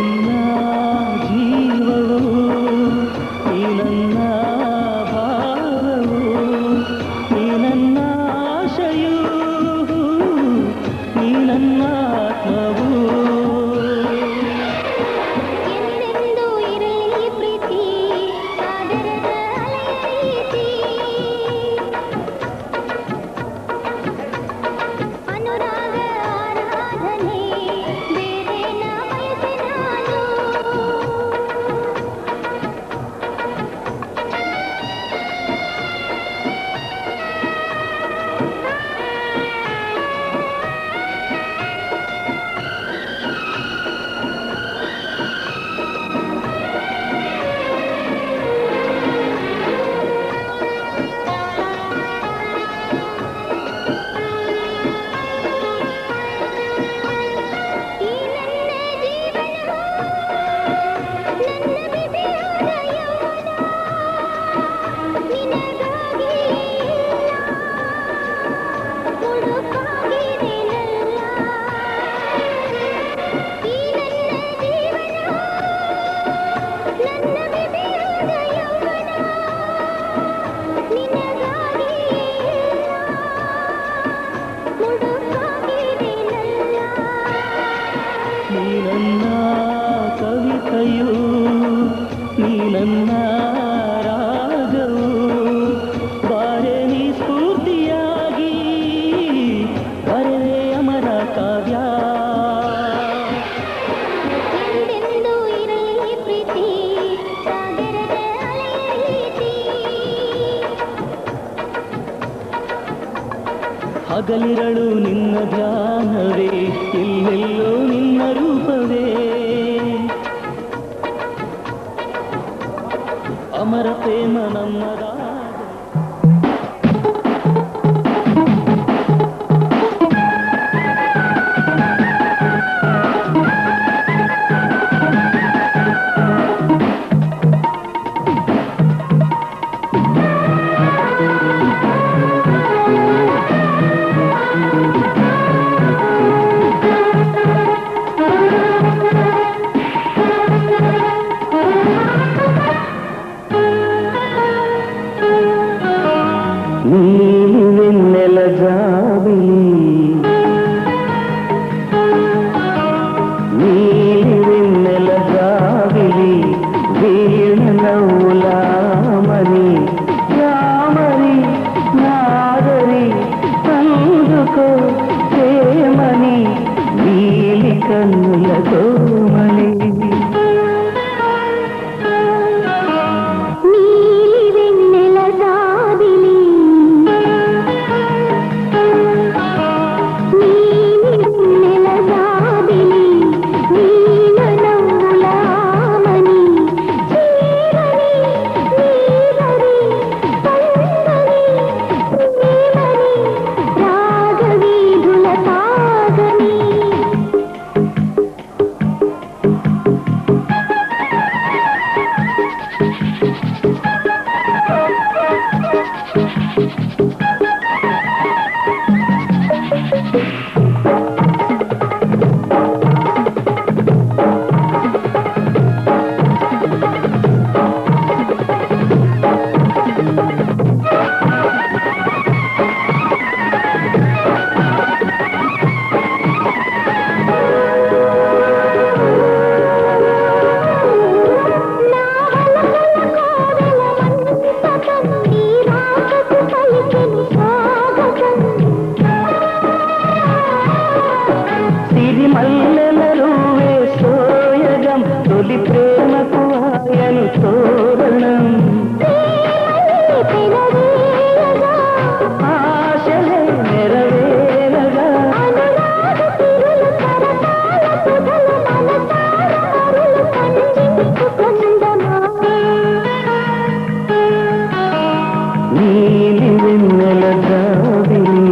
ನನ್ನ ಜೀವವು ನೀ ನನ್ನ ಭಾವವು ನೀ ನನ್ನ ಆಶಯು ನೀ ನನ್ನ ಆತ್ಮವು ಎಂದೆಂದೂ ಇರಲಿ ಪ್ರೀತಿ ಸಾಗರದ ಅಲೆಯ ರೀತಿ ಅನುರಾಗ ಆರಾಧನೆ ಬೇರೇನ ಬಯಸೆ ನಾನು ಈ ನನ್ನ ಜೀವನ ನನ್ನ ಬಿಸಿಯಾದ ಯೌವನ ನಿನಗಾಗಿ ಹುಡುಕಾಗಿದೆನಲ್ಲ ಈ ನನ್ನ ಜೀವನ ನನ್ನ ಬಿಸಿಯಾದ ಯೌವನ ನಿನಗಾಗಿ ಹುಡುಕಾಗಿದೆನಲ್ಲ ನೀ ನನ್ನ ಕವಿತೆಯು ನೀ ನನ್ನ ರಾಗವು ಬಾರೆ ನೀ ಸ್ಫೂರ್ತಿಯಾಗಿ ಬರವೇ ಅಮರ ಕಾವ್ಯ ಎಂದೆಂದೂ ಇರಲಿ ಪ್ರೀತಿ ಸಾಗರದ ಅಲೆಯ ರೀತಿ ಹಗಲಿರಳು ನಿನ್ನ ಧ್ಯಾನವೇ ಎಲ್ಲೆಲ್ಲೋ ನಿನ್ನ ರೂಪವೇ ಅಮರ ಪ್ರೇಮ ನಮ್ಮದಾದ ನೀನೆಲ್ಲ ಜಾಬಿಲಿ ನೀನೆಲ್ಲ ಜಾಬಿಲಿ ವೀಣನೌಲಾಮನಿ ಯಾಮರಿ ನಾಗರಿ ತಂದುಕೋ ಪ್ರೇಮನಿ ನೀಲಿ ಕನ್ನುಲ ಕೋಮಲಿ ನೀಲಿ వెన్నెల జాబిలి నీలి వెన్నెల జాబిలి నీల నవ్వులామని చీరని నీలరి పల్లవి ప్రేమని రాగవీధుల తాగని సిరిమల్లెలరువే సోయగం తొలి ప్రేమకు ఆయను తోరణం ఆశలే నెరవేరగా నీలి వెన్నెల జాబిలి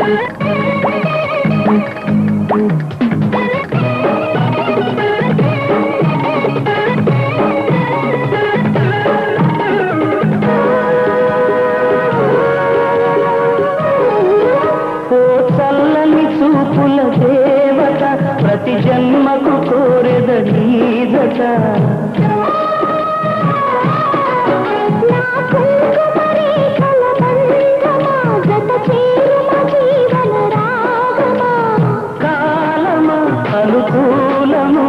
Thank you. ಸಂಕಟ కాలమ అనుకూలము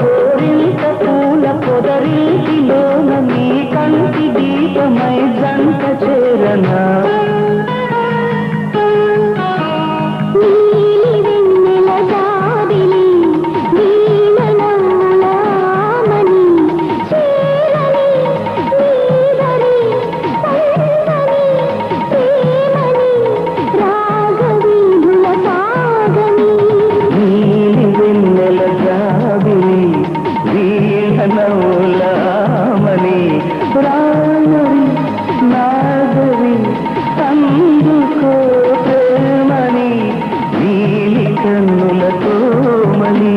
కోరింత పూల పొదరింటిలోన నీ కంటి దీపమై జంట చేరనా నౌలామణి రాయరి నాగరి అందుకో ప్రేమని నీలి కన్నులతో మని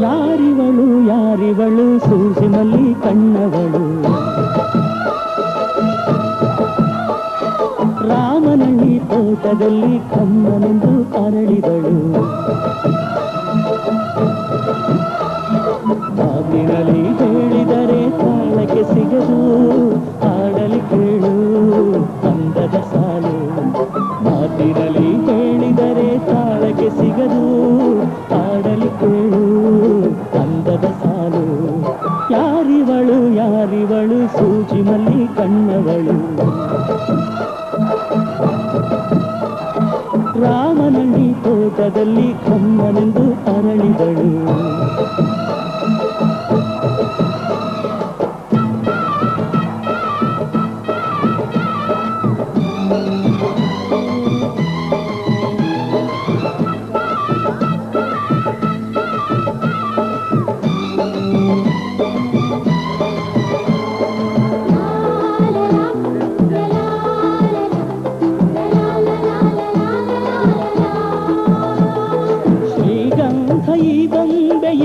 ಯಾರಿವಳು ಯಾರಿವಳು ಸೂಸಿ ಮಲ್ಲಿ ಕಣ್ಣವಳು ರಾಮನಳ್ಳಿ ತೋಟದಲ್ಲಿ ಕಮ್ಮನೆಂದು ಅರಳಿದಳು ಮಾತಿನಲ್ಲಿ ಹೇಳಿದರೆ ತಾಳಕ್ಕೆ ಸಿಗದು ಹಾಡಲಿ ಕೇಳು ಅಂದದ ಸಾಲು ಮಾತಿನಲ್ಲಿ ಹೇಳಿದರೆ ತಾಳಕ್ಕೆ ಸಿಗದು ಹಾಡಲಿ ಕೇಳು ಅಂದದ ಸಾಲು ಯಾರಿವಳು ಯಾರಿವಳು ಸೂಜಿ ಮಲ್ಲಿ ಕಣ್ಣವಳು ರಾಮನಳ್ಳಿ ತೋಟದಲ್ಲಿ ಕಮ್ಮನೆಂದು ಅರಳಿದಳು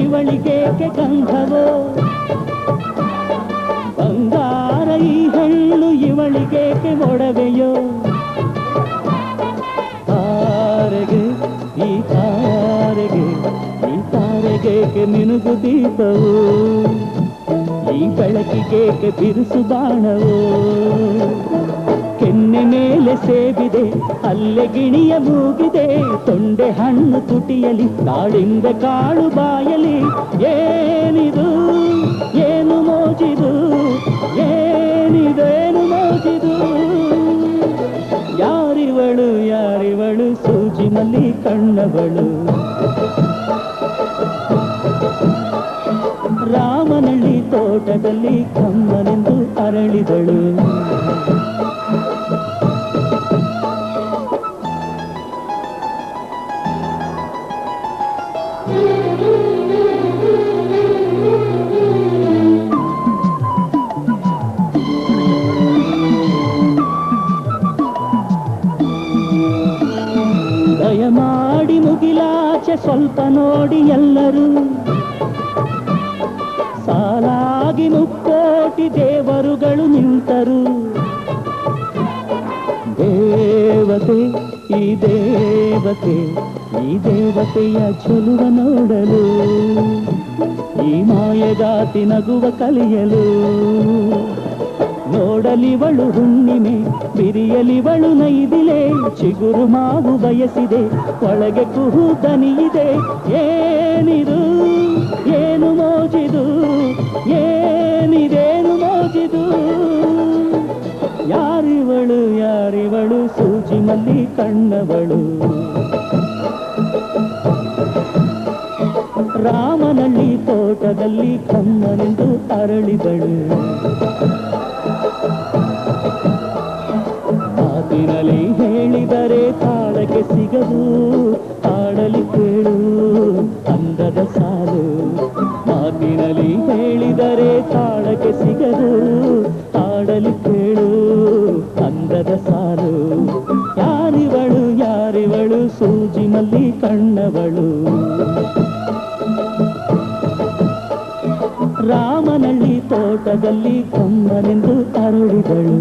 ಇವಳಿಗೇಕೆ ಗಂಧವೋ ಬಂಗಾರ ಈ ಹೆಣ್ಣು ಇವಳಿಗೇಕೆ ಒಡವೆಯೋ ತಾರೆಗೆ ಈ ತಾರೆಗೆ ಈ ತಾರೆಗೇಕೆ ಮಿನುಗು ದೀಪವು ಈ ಬೆಳಕಿಗೇಕೆ ಬಿರುಸು ಬಾಣವೋ ಕೆನ್ನೆ ಮೇಲೆ ಸೇಬಿದೆ ಅಲ್ಲೆ ಗಿಣಿಯ ಮೂಗಿದೆ ತೊಂಡೆ ಹಣ್ಣು ತುಟಿಯಲಿ ದಾಳಿಂಬೆ ಕಾಳು ಬಾಯಲಿ ಏನಿದು ಏನು ಮೋಜಿದು ಏನಿದೇನು ಮೋಜಿದು ಯಾರಿವಳು ಯಾರಿವಳು ಸೂಜಿ ಮಲ್ಲಿ ಕಣ್ಣವಳು ರಾಮನಳ್ಳಿ ತೋಟದಲ್ಲಿ ಕಮ್ಮನೆಂದು ಅರಳಿದಳು ದಯಮಾಡಿ ಮುಗಿಲಾಚೆ ಸ್ವಲ್ಪ ನೋಡಿ ಎಲ್ಲರೂ ಸಾಲಾಗಿ ಮುಕ್ಕೋಟಿ ದೇವರುಗಳು ನಿಂತರು ದೇವತೆ ಈ ದೇವತೆ ಈ ದೇವತೆಯ ಚಲುವ ನೋಡಲು ಈ ಮಾಯಗಾತಿ ನಗುವ ಕಲಿಯಲು ನೋಡಲಿವಳು ಹುಣ್ಣಿಮೆ ಬಿರಿಯಲಿವಳು ನೈದಿಲೆ ಚಿಗುರು ಮಾವು ಬಯಸಿದೆ ಒಳಗೆ ಕುಹು ದನಿಯಿದೆ ಏನಿದು ಏನು ಮೋಜಿದು ಏನಿದೇನು ಮೋಜಿದು ಯಾರಿವಳು ಯಾರಿವಳು ಸೂಜಿ ಮಲ್ಲಿ ಕಣ್ಣವಳು ರಾಮನಳ್ಳಿ ತೋಟದಲ್ಲಿ ಕಮ್ಮನೆಂದು ಅರಳಿದಳು ಮಾತಿನಲ್ಲಿ ಹೇಳಿದರೆ ತಾಳಕ್ಕೆ ಸಿಗದು ಹಾಡಲಿ ಕೇಳು ಅಂದದ ಸಾಲು ಮಾತಿನಲ್ಲಿ ಹೇಳಿದರೆ ತಾಳಕ್ಕೆ ಸಿಗದು ಹಾಡಲಿ ಕೇಳು ಅಂದದ ಸಾಲು ಕಣ್ಣವಳು ರಾಮನಳ್ಳಿ ತೋಟದಲ್ಲಿ ಕಮ್ಮನೆಂದು ಅರಳಿದಳು